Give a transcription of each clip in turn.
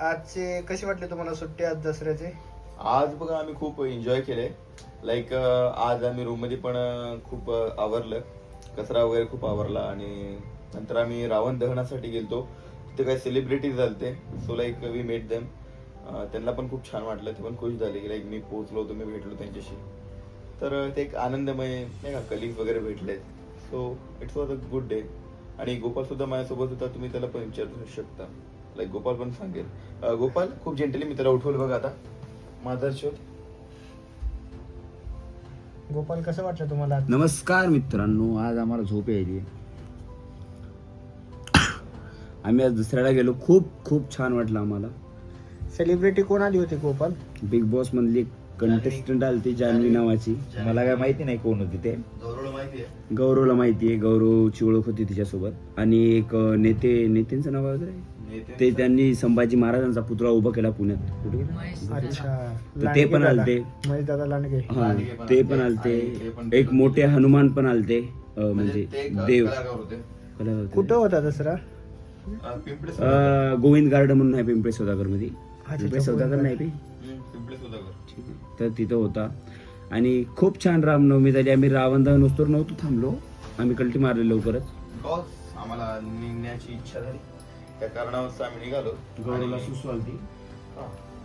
आजचे कसे वाटले तुम्हाला सुट्टी आज दसऱ्याचे? आज बघा आम्ही खूप एन्जॉय केले. लाईक आज आम्ही रूम मध्ये पण खूप आवरलं, कचरा वगैरे खूप आवरला आणि नंतर आम्ही रावण दहनासाठी गेलतो. तिथे काही सेलिब्रिटीज झालते. So like we met them. त्यांना पण खूप छान वाटलं, ते पण खुश झाले की लाईक मी पोहोचलो होतो, मी भेटलो त्यांच्याशी. तर ते एक आनंदमय नाही का, कलिग्स वगैरे भेटले. So it's was a good day. आणि गोपाल सुद्धा माझ्यासोबत होता, तुम्ही त्याला पण विचारू शकता. लाईक गोपाल पण सांगेल. गोपाल खूप जेंटली, मी त्याला उठवलं बघा आता. माझा शोध. गोपाल कसं वाटलं तुम्हाला आज? नमस्कार मित्रांनो, आज आम्हाला झोप यायली. आम्ही आज दुसऱ्याला गेलो, खूप खूप छान वाटलं आम्हाला. सेलिब्रिटी कोण आली होती गोपाल? बिग बॉस मधली कंटेस्टंट आली ती जान्हवी नावाची. मला काय माहिती नाही कोण होती ते. गौरवला माहिती आहे, गौरवची ओळख होती तिच्यासोबत. आणि एक नेत्यांचं नाव वगैरे ते त्यांनी संभाजी महाराजांचा पुतळा उभा केला पुण्यात. कुठे गेला? अच्छा, तर ते पण आलते. महेश दादा लांडगे. हा, ते पण आलते. एक मोठे हनुमान पण आलते, म्हणजे देव. कलाकार होते. कुठं होता दसरा? गोविंद गार्डन म्हणून आहे पिंपळे सौदागर मध्ये. अच्छा, पिंपळे सौदागर नाही ते. ठीक आहे. तर तिथं होता आणि खूप छान रामनवमी झाली. आम्ही रावण दहन वस्तूवर नव्हतो थांबलो, आम्ही कल्टी मारले लवकरच. बिकॉज आम्हाला निघण्याची इच्छा झाली, त्या कारणावरच आम्ही निघालो. गौरवला सुसवालती,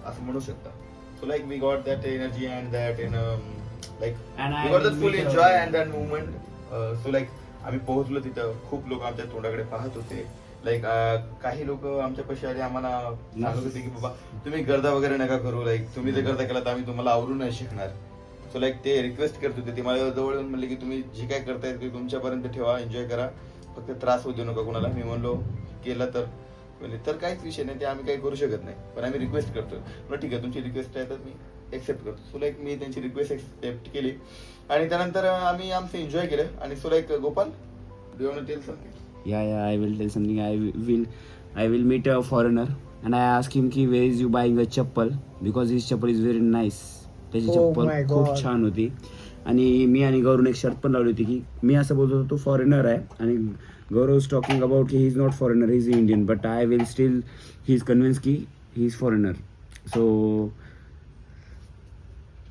असं म्हणू शकता. So like we got that energy and that in like And we I got that will full meet enjoy and that movement. So like आम्ही पोहोचलो तिथं, खूप लोक आमच्या तोंडाकडे पाहत होते. लाईक काही लोक आमच्या पाशी आले, आम्हाला सांगत होते की बाबा तुम्ही गर्दा वगैरे नका करू, लाईक तुम्ही जर गर्दा केला तर आम्ही तुम्हाला आवरू नाही शिकणार. सो लाईक ते रिक्वेस्ट करत होते. ते माझ्या जवळ येऊन म्हणले की तुम्ही जे काय करताय ते तुमच्यापर्यंत ठेवा, एन्जॉय करा, फक्त त्रास होऊ देऊ नका कोणाला. मी म्हणलो केलं तर तर काहीच विषय नाही, ते आम्ही काही करू शकत नाही, पण आम्ही रिक्वेस्ट करतो. बरं ठीक आहे, तुमची रिक्वेस्ट आहे तर मी एक्सेप्ट करतो. सो लाईक मी त्यांची रिक्वेस्ट एक्सेप्ट केली आणि त्यानंतर आम्ही आमचं एन्जॉय केलं. आणि so like Gopal, do you want to tell something? Yeah, I will tell something. I will meet a foreigner and I ask him ki where is you buying a chappal, because his chappal is very nice. त्याची Oh चप्पल my खूप God. छान होती. आणि मी आणि गौरवने एक शर्त पण लावली होती की मी असं बोलत होतो तो फॉरेनर आहे आणि गौरव इज टॉकिंग अबाउट की he is not foreigner, he is Indian, but I will still he is convince की he is foreigner. So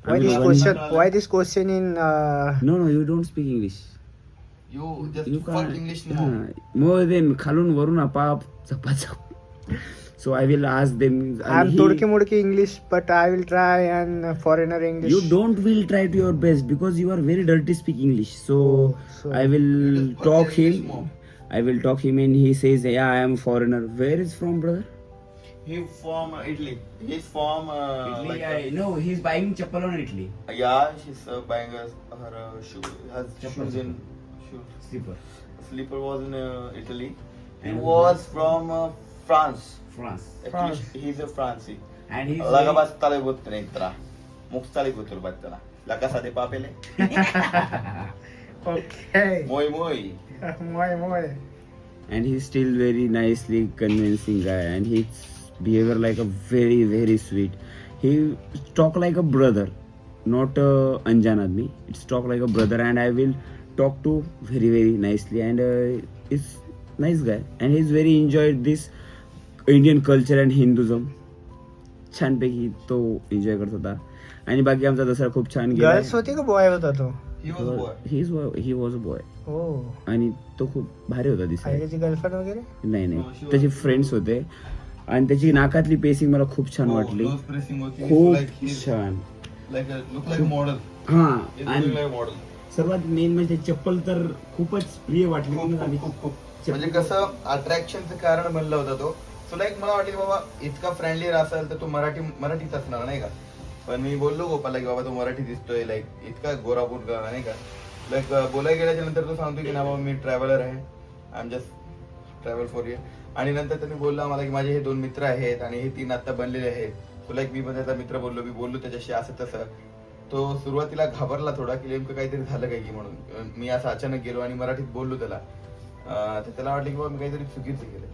Why this question in no, you don't speak English. You just You fuck can't. English more. More than खालून वरून आपाप झपाझप. So I will ask them. I'm तोडके Modke English, but I will try and foreigner English. You don't will try to your best because you are very dirty speak English. So so I will just fuck talk English him. more. I will talk him and he says, yeah, I am foreigner. Where is from, brother? He from Italy. He's from No, he's buying chappal on Italy. yeah. She's buying her shoe. Has Chappal. shoes in shoe. Slipper. Sleeper was in Italy. He And was from France. France. Actually, he's a Franci. And he's Laga bastale buttene intra. Muxtali butul battana. La casa de papele. Okay. Moi. Moy. and he's still very nicely convincing guy and his behavior like a very very sweet. He talk like a brother, not anjan admi. It's talk like a brother and I will talk to very very nicely and it's nice guy and he's very enjoyed this Indian culture and Hinduism. छानपैकी तो enjoy करत होता आणि बाकी आमचा दसरा खूप छान गेला. गर्ल्स होती का बॉय होता तो? He was a boy. He was a boy हो. आणि तो खूप भारी होता दिसायला. त्याची गर्लफ्रेंड वगैरे? नाही त्याचे फ्रेंड्स होते आणि त्याची नाकातली पेसिंग मला खूप छान वाटली. Nose pressing होती. खूप Like he's छान. like look like a model. हा He's looking आणि like a model. सर्वात मेन म्हणजे चप्पल तर खूपच प्रिय वाटली म्हणून आम्ही खूप. म्हणजे कसं अट्रॅक्शनचं कारण बनला होता तो. सो लाईक मला वाटलं की बाबा इतका फ्रेंडली असेल तर तो मराठीत असणार नाही का. पण मी बोललो गोपाला की बाबा तो मराठी दिसतोय, लाईक इतका गोरा पोरगा नाही का. लाईक बोलायला गेल्याच्या नंतर तो सांगतो की ना बाबा मी ट्रॅव्हलर आहे, I am just travel for you. आणि नंतर त्यांनी बोलला मला की माझे हे 2 मित्र आहेत आणि हे 3 आता बनलेले आहेत. सो लाईक मी पण त्याचा मित्र बोललो, मी बोललो त्याच्याशी असं तसं. तो सुरुवातीला घाबरला थोडा की नेमकं काहीतरी झालं काय की म्हणून. मी असं अचानक गेलो आणि मराठीत बोललो त्याला. तर त्याला वाटलं की बाबा मी काहीतरी चुकीचं केलं.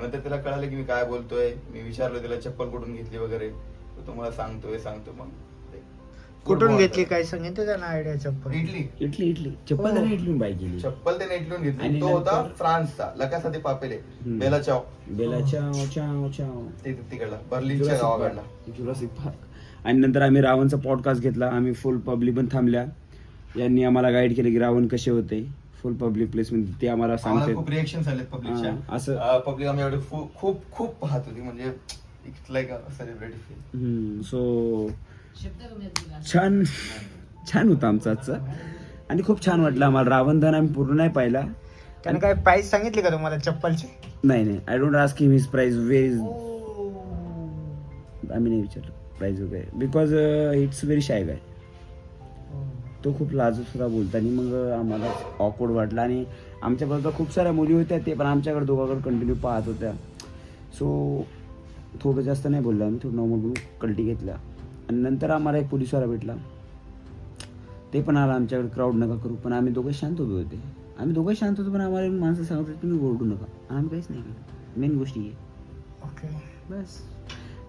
नंतर त्याला कळालं की मी काय बोलतोय. मी विचारलो त्याला चप्पल कुठून घेतली वगैरे, तो मला सांगतो. मग कुठून घेतली काय सांगितलं त्यानं आयडिया चप्पल? इटली. इटली चप्पल त्याने इटलून बाय केली. चप्पल त्याने इटलून घेतली. आणि तो होता नंतर- फ्रान्सचा लकासाठी पापेले बेला चाव बेला चाव चाव चाव ते तिकडला बर्लिनच्या गावाकडला. Jurassic park. आणि नंतर आम्ही रावणचा पॉडकास्ट घेतला. आम्ही फुल पब्लिक पण थांबल्या. यांनी आम्हाला गाईड केले की रावण कसे होते फुल पब्लिक प्लेस मध्ये ते आम्हाला आम्हाला सांगते. खूप रिएक्शन झाले पब्लिकच्या. असं पब्लिक आम्ही एवढे खूप खूप पाहत होती म्हणजे it's like a celebrity feel. So छान छान होतं आमचं आजचं आणि खूप छान वाटलं आम्हाला. रावण धन आम्ही पूर्ण नाही पाहिला. त्यानं काय प्राइस सांगितली का तुम्हाला चप्पलची? नाही I don't ask him his price ways. आम्ही नाही विचारलं प्राइस वगैरे because it's very shy guy. तो खूप लाजत होता बोलताना. मग आम्हाला ऑकवर्ड वाटलं आणि आमच्या बाजूला खूप साऱ्या मुली होत्या ते पण आमच्याकडे दोघांकडे कंटिन्यू पाहत होत्या. सो थोडं जास्त नाही बोललो आम्ही. थोडं नॉर्मल बोलून कल्टी घेतल्या. आणि नंतर आम्हाला एक पोलिसवाला भेटला. ते पण आला आमच्याकडे क्राऊड नका करू. पण आम्ही दोघं शांत होते. पण आम्हाला माणसं सांगत होते तुम्ही ओरडू नका. आम्ही काहीच नाही केलं. मेन गोष्टी आहे ओके. बस.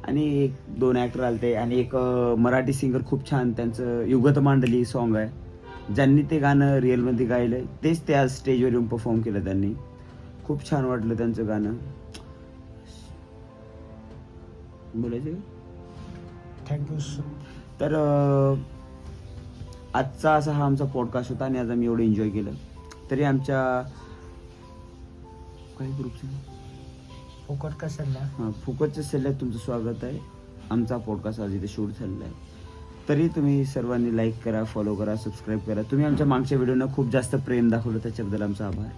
आणि 1-2 ॲक्टर आलते आणि एक मराठी सिंगर खूप छान त्यांचं युगत मांडली सॉन्ग आहे. ज्यांनी ते गाणं रिअलमध्ये गायलं तेच ते आज स्टेजवर येऊन परफॉर्म केलं त्यांनी. खूप छान वाटलं त्यांचं गाणं. बोलायचं थँक्यू सो. तर आजचा असा हा आमचा पॉडकास्ट होता आणि आज आम्ही एवढं एन्जॉय केलं. तरी आमच्या काही ग्रुपचं फुकट कशाला? हां फुकटच्या सल्ल्यात तुमचं स्वागत आहे. आमचा पॉडकास्ट आज इथे शूट झालेला आहे. तरी तुम्ही सर्वांनी लाईक करा, फॉलो करा, सबस्क्राईब करा. तुम्ही आमच्या मागच्या व्हिडिओनं खूप जास्त प्रेम दाखवलं त्याच्याबद्दल आमचा आभार.